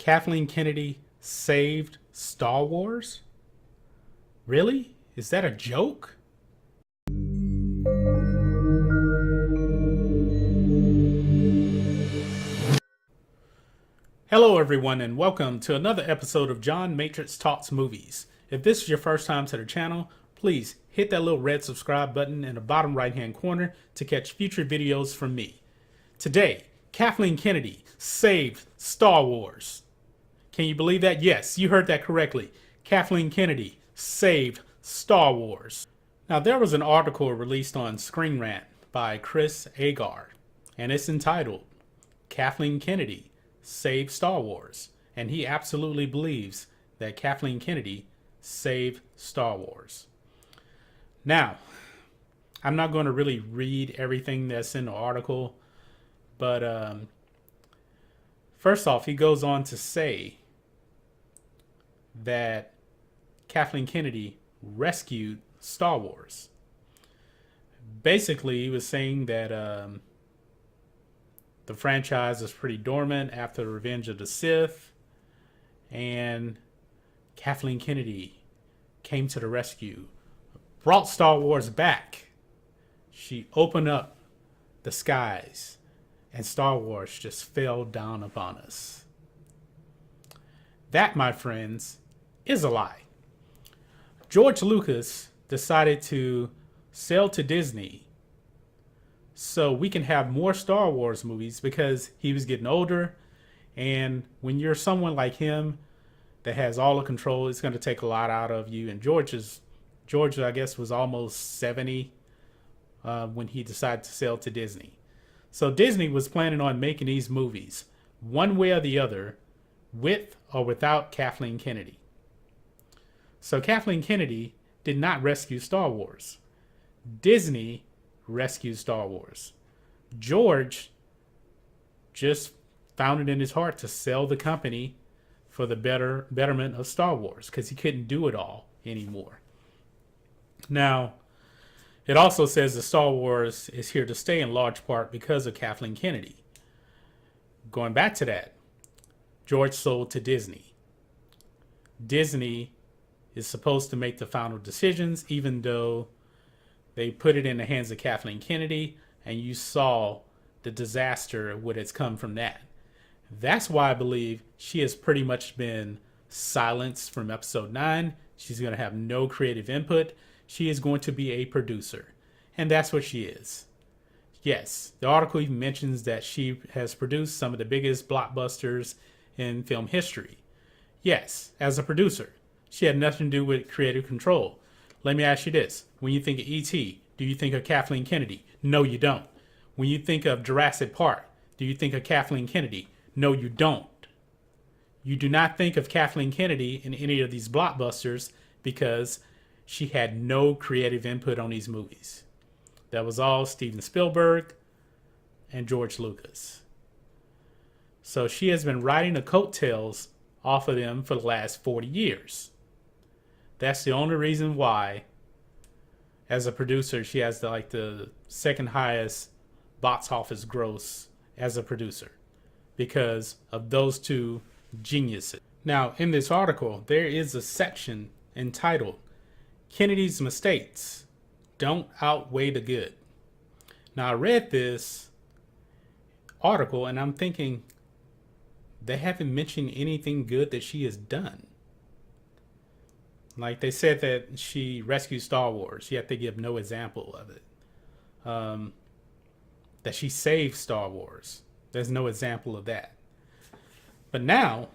Kathleen Kennedy saved Star Wars? Really? Is that a joke? Hello everyone and welcome to another episode of John Matrixx Talks Movies. If this is your first time to the channel, please hit that little red subscribe button in the bottom right hand corner to catch future videos from me. Today, Kathleen Kennedy saved Star Wars. Can you believe that? Yes, you heard that correctly. Kathleen Kennedy saved Star Wars. Now, there was an article released on Screen Rant by Chris Agar, and it's entitled, Kathleen Kennedy saved Star Wars. And he absolutely believes that Kathleen Kennedy saved Star Wars. Now, I'm not going to really read everything that's in the article, but first off, he goes on to say that Kathleen Kennedy rescued Star Wars. Basically, he was saying that the franchise is pretty dormant after Revenge of the Sith, and Kathleen Kennedy came to the rescue, brought Star Wars back. She opened up the skies, and Star Wars just fell down upon us. That, my friends, is a lie. George Lucas decided to sell to Disney so we can have more Star Wars movies because he was getting older, and when you're someone like him that has all the control, it's going to take a lot out of you. And George, I guess, was almost 70 when he decided to sell to Disney. So Disney was planning on making these movies one way or the other, with or without Kathleen Kennedy. So Kathleen Kennedy did not rescue Star Wars. Disney rescued Star Wars. George just found it in his heart to sell the company for the betterment of Star Wars because he couldn't do it all anymore. Now, it also says that Star Wars is here to stay in large part because of Kathleen Kennedy. Going back to that, George sold to Disney. Disney is supposed to make the final decisions, even though they put it in the hands of Kathleen Kennedy, and you saw the disaster what has come from that. That's why I believe she has pretty much been silenced from episode 9. She's going to have no creative input. She is going to be a producer, and that's what she is. Yes, the article even mentions that she has produced some of the biggest blockbusters in film history. Yes, as a producer, she had nothing to do with creative control. Let me ask you this. When you think of E.T., do you think of Kathleen Kennedy? No, you don't. When you think of Jurassic Park, do you think of Kathleen Kennedy? No, you don't. You do not think of Kathleen Kennedy in any of these blockbusters because she had no creative input on these movies. That was all Steven Spielberg and George Lucas. So she has been riding the coattails off of them for the last 40 years. That's the only reason why, as a producer, she has the second highest box office gross as a producer because of those two geniuses. Now, in this article, there is a section entitled, Kennedy's Mistakes Don't Outweigh the Good. Now, I read this article and I'm thinking, they haven't mentioned anything good that she has done. Like they said that she rescued Star Wars, yet they give no example of it. That she saved Star Wars, there's no example of that. But now,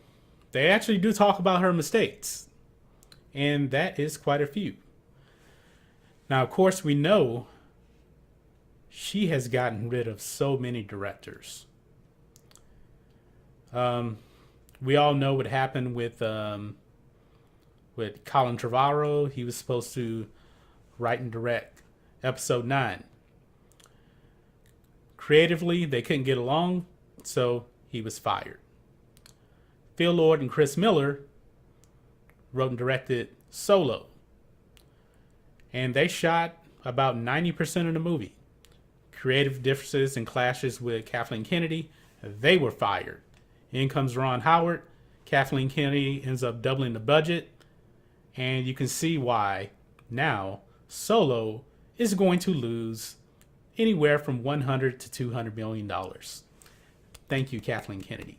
they actually do talk about her mistakes. And that is quite a few. Now, of course, we know she has gotten rid of so many directors. We all know what happened with Colin Trevorrow. He was supposed to write and direct episode 9. Creatively, they couldn't get along, so he was fired. Phil Lord and Chris Miller wrote and directed Solo. And they shot about 90% of the movie. Creative differences and clashes with Kathleen Kennedy, they were fired. In comes Ron Howard. Kathleen Kennedy ends up doubling the budget, and you can see why now Solo is going to lose anywhere from $100 to $200 million. Thank you, Kathleen Kennedy.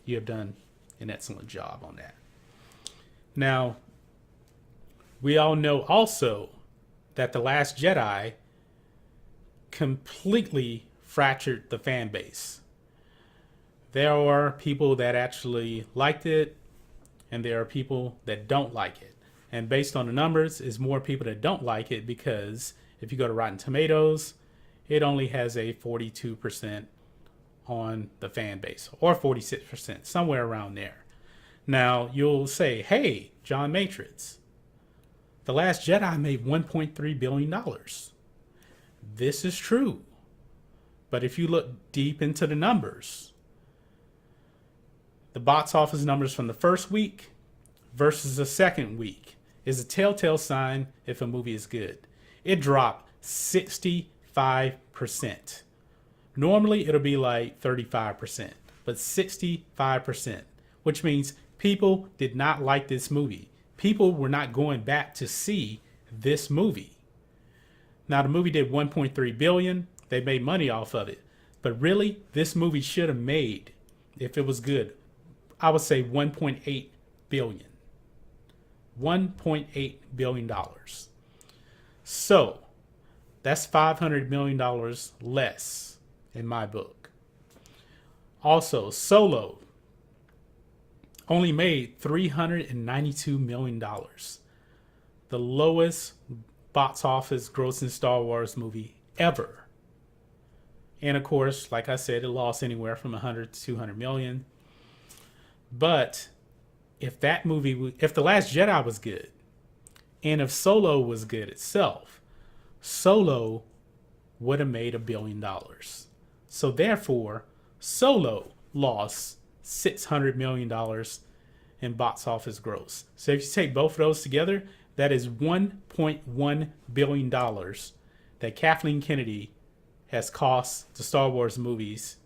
You have done an excellent job on that. Now, we all know also that The Last Jedi completely fractured the fan base. There are people that actually liked it, and there are people that don't like it. And based on the numbers, it's more people that don't like it, because if you go to Rotten Tomatoes, it only has a 42% on the fan base, or 46%, somewhere around there. Now, you'll say, hey, John Matrixx, The Last Jedi made $1.3 billion. This is true. But if you look deep into the numbers, the box office numbers from the first week versus the second week is a telltale sign if a movie is good. It dropped 65%. Normally, it'll be like 35%, but 65%, which means people did not like this movie. People were not going back to see this movie. Now, the movie did $1.3 billion. They made money off of it. But really, this movie should have made, if it was good, I would say $1.8 billion. $1.8 billion. So, that's $500 million less in my book. Also, Solo only made $392 million. The lowest box office grossing Star Wars movie ever. And of course, like I said, it lost anywhere from 100 to 200 million. But if that movie, if The Last Jedi was good, and if Solo was good itself, Solo would have made $1 billion. So therefore, Solo lost $600 million in box office gross. So if you take both of those together, that is $1.1 billion that Kathleen Kennedy has cost the Star Wars movies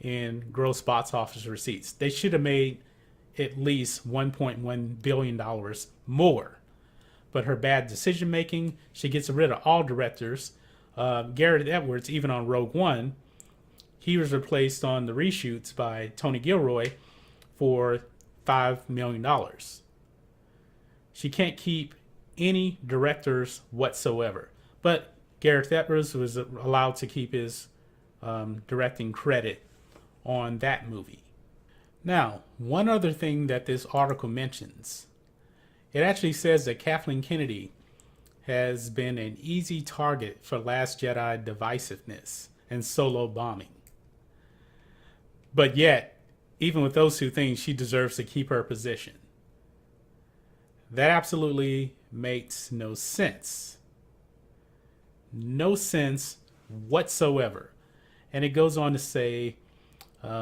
in gross box office receipts. They should have made at least $1.1 billion more. But her bad decision making, she gets rid of all directors. Garrett Edwards, even on Rogue One, he was replaced on the reshoots by Tony Gilroy for $5 million. She can't keep any directors whatsoever. But Gareth Edwards was allowed to keep his directing credit on that movie. Now, one other thing that this article mentions, it actually says that Kathleen Kennedy has been an easy target for Last Jedi divisiveness and Solo bombing. But yet, even with those two things, she deserves to keep her position. That absolutely makes no sense. No sense whatsoever. And it goes on to say,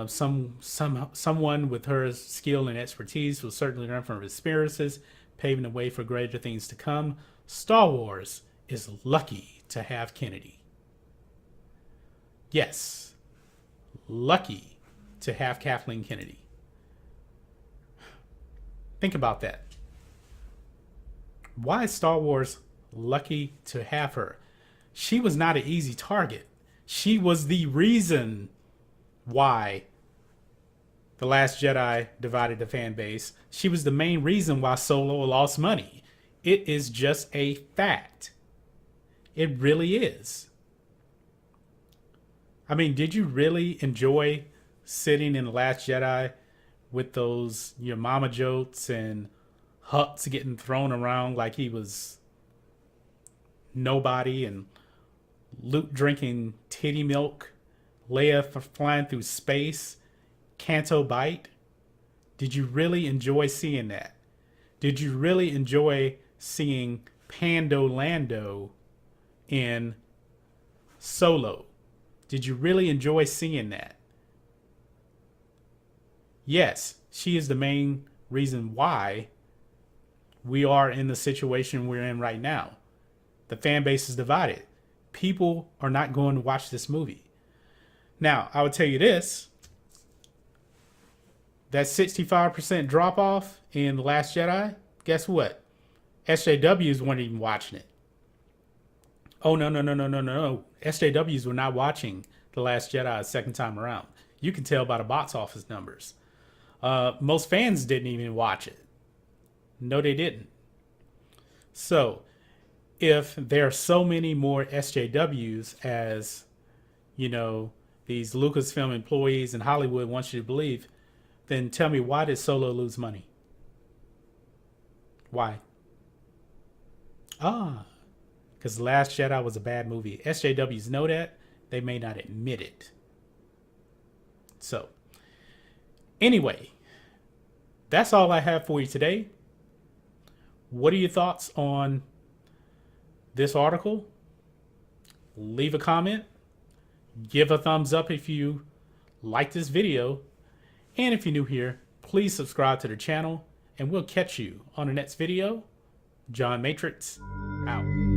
someone with her skill and expertise will certainly learn from her experiences, paving the way for greater things to come. Star Wars is lucky to have Kennedy. Yes, lucky to have Kathleen Kennedy. Think about that. Why is Star Wars lucky to have her? She was not an easy target. She was the reason why The Last Jedi divided the fan base. She was the main reason why Solo lost money. It is just a fact. It really is. I mean, did you really enjoy sitting in The Last Jedi with those your mama jokes and Hux getting thrown around like he was nobody, and Luke drinking titty milk, Leia flying through space, Canto Bite? Did you really enjoy seeing that? Did you really enjoy seeing Pando Lando in Solo? Did you really enjoy seeing that? Yes, she is the main reason why we are in the situation we're in right now. The fan base is divided. People are not going to watch this movie. Now, I would tell you this. that 65% drop off in The Last Jedi, guess what? SJWs weren't even watching it. Oh, no, no, no, no, no, no. SJWs were not watching The Last Jedi a second time around. You can tell by the box office numbers. Most fans didn't even watch it. No, they didn't. So, if there are so many more SJWs as, you know, these Lucasfilm employees in Hollywood want you to believe, then tell me, why did Solo lose money? Why? Because The Last Jedi was a bad movie. SJWs know that. They may not admit it. So, anyway, that's all I have for you today. What are your thoughts on this article? Leave a comment. Give a thumbs up if you like this video. And if you're new here, please subscribe to the channel. And we'll catch you on the next video. John Matrixx, out.